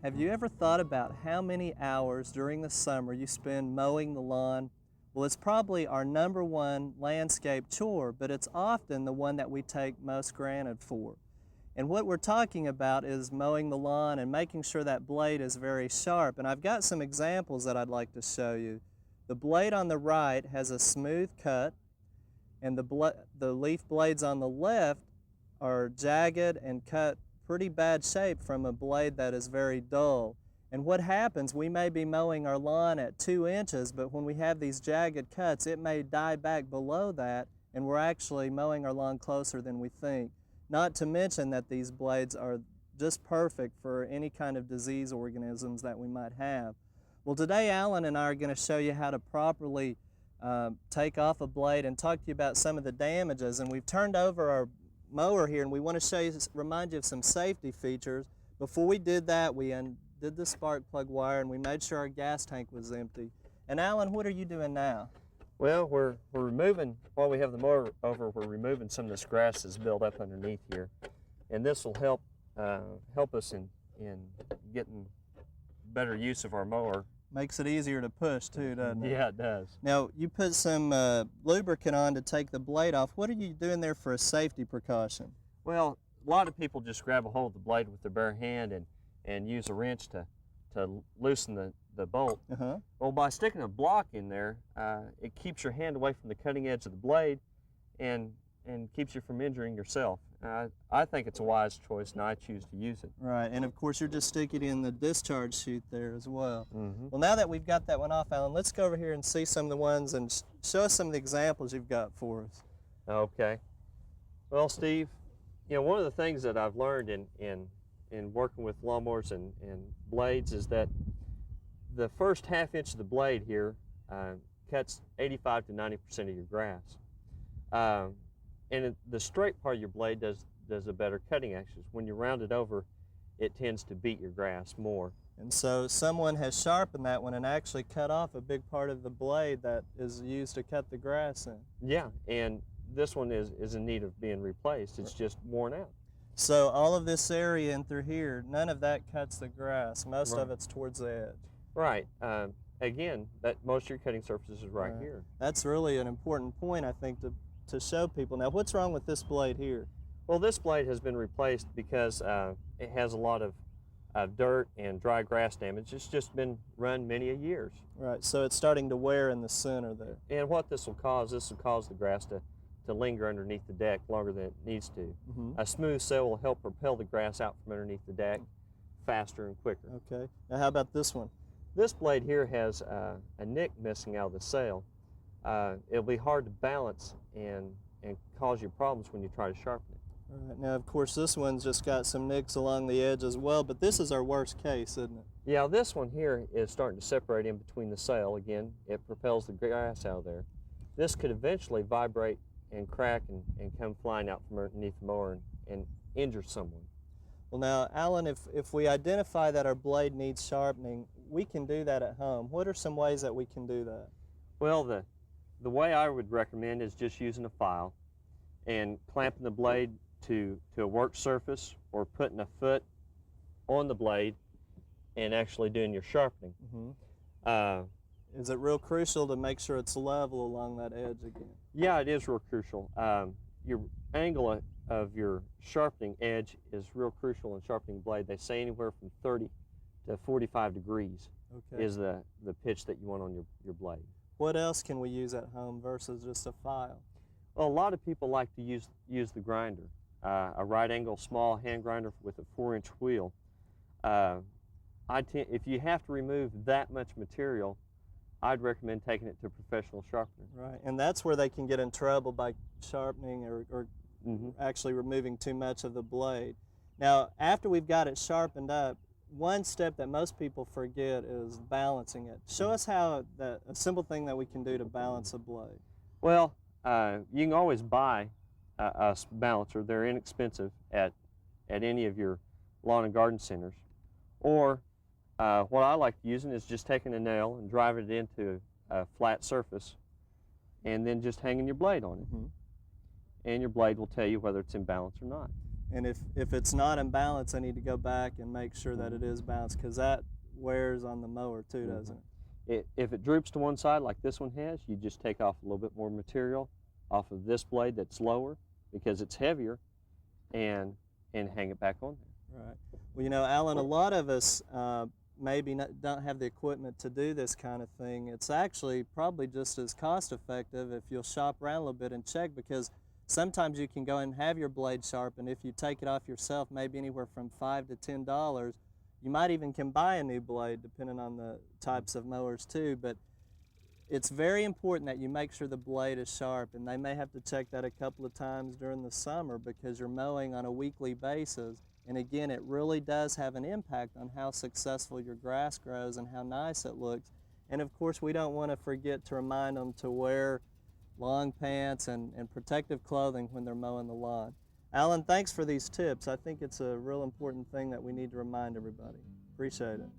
Have you ever thought about how many hours during the summer you spend mowing the lawn? Well, it's probably our number one landscape chore, but it's often the one that we take most granted for. And what we're talking about is mowing the lawn and making sure that blade is very sharp. And I've got some examples that I'd like to show you. The blade on the right has a smooth cut, and the leaf blades on the left are jagged and cut pretty bad shape from a blade that is very dull. And what happens, we may be mowing our lawn at 2 inches, but when we have these jagged cuts, it may die back below that, and we're actually mowing our lawn closer than we think. Not to mention that these blades are just perfect for any kind of disease organisms that we might have. Well, today Alan and I are going to show you how to properly take off a blade and talk to you about some of the damages. And we've turned over our mower here, and we want to show you, remind you of some safety features. Before we did that, we undid the spark plug wire and we made sure our gas tank was empty. And Alan, what are you doing now? Well, we're removing, while we have the mower over, we're removing some of this grass that's built up underneath here. And this will help us in getting better use of our mower. Makes it easier to push too, doesn't it? Yeah, it does. Now, you put some lubricant on to take the blade off. What are you doing there for a safety precaution? Well, a lot of people just grab a hold of the blade with their bare hand and use a wrench to loosen the bolt. Well, by sticking a block in there, it keeps your hand away from the cutting edge of the blade and keeps you from injuring yourself. I think it's a wise choice, and I choose to use it. Right, and of course you're just sticking it in the discharge chute there as well. Well, now that we've got that one off, Alan, let's go over here and see some of the ones and show us some of the examples you've got for us. Okay. Well, Steve, you know, one of the things that I've learned in working with lawnmowers and blades is that the first half inch of the blade here cuts 85 to 90% of your grass. And the straight part of your blade does a better cutting action. When you round it over, it tends to beat your grass more. And so someone has sharpened that one and actually cut off a big part of the blade that is used to cut the grass in. Yeah, and this one is in need of being replaced. It's just worn out. So all of this area in through here, none of that cuts the grass. Most Right. of it's towards the edge. Right. Again, most of your cutting surfaces is right here. That's really an important point, I think, to show people. Now, what's wrong with this blade here? Well, this blade has been replaced because it has a lot of dirt and dry grass damage. It's just been run many a years. Right, so it's starting to wear in the center there. And what this will cause the grass to linger underneath the deck longer than it needs to. A smooth sail will help propel the grass out from underneath the deck faster and quicker. Okay, now how about this one? This blade here has a nick missing out of the sail. It'll be hard to balance and cause you problems when you try to sharpen it. All right, now of course this one's just got some nicks along the edge as well, but this is our worst case, isn't it? Yeah, this one here is starting to separate in between the sail. Again, it propels the grass out of there. This could eventually vibrate and crack and come flying out from underneath the mower and injure someone. Well now, Alan, if we identify that our blade needs sharpening, we can do that at home. What are some ways that we can do that? Well, the way I would recommend is just using a file and clamping the blade to a work surface or putting a foot on the blade and actually doing your sharpening. Is it real crucial to make sure it's level along that edge again? Yeah, it is real crucial. Your angle of your sharpening edge is real crucial in sharpening blade. They say anywhere from 30 to 45 degrees is the pitch that you want on your blade. What else can we use at home versus just a file? Well, a lot of people like to use the grinder, a right angle small hand grinder with a 4-inch wheel. If you have to remove that much material, I'd recommend taking it to a professional sharpener. Right, and that's where they can get in trouble by sharpening or actually removing too much of the blade. Now, after we've got it sharpened up, one step that most people forget is balancing it. Show us how a simple thing that we can do to balance a blade. Well, you can always buy a balancer. They're inexpensive at any of your lawn and garden centers. Or what I like using is just taking a nail and driving it into a flat surface and then just hanging your blade on it. And your blade will tell you whether it's in balance or not. And if it's not in balance, I need to go back and make sure that it is balanced, because that wears on the mower too, doesn't it? If it droops to one side like this one has, you just take off a little bit more material off of this blade that's lower because it's heavier, and hang it back on there. Right. Well, you know, Alan, a lot of us maybe don't have the equipment to do this kind of thing. It's actually probably just as cost effective if you'll shop around a little bit and check, because sometimes you can go and have your blade sharpened. If you take it off yourself, maybe anywhere from $5 to $10. You might even can buy a new blade depending on the types of mowers too, but it's very important that you make sure the blade is sharp, and they may have to check that a couple of times during the summer because you're mowing on a weekly basis. And again, it really does have an impact on how successful your grass grows and how nice it looks. And of course, we don't want to forget to remind them to wear long pants and protective clothing when they're mowing the lawn. Alan, thanks for these tips. I think it's a real important thing that we need to remind everybody. Appreciate it.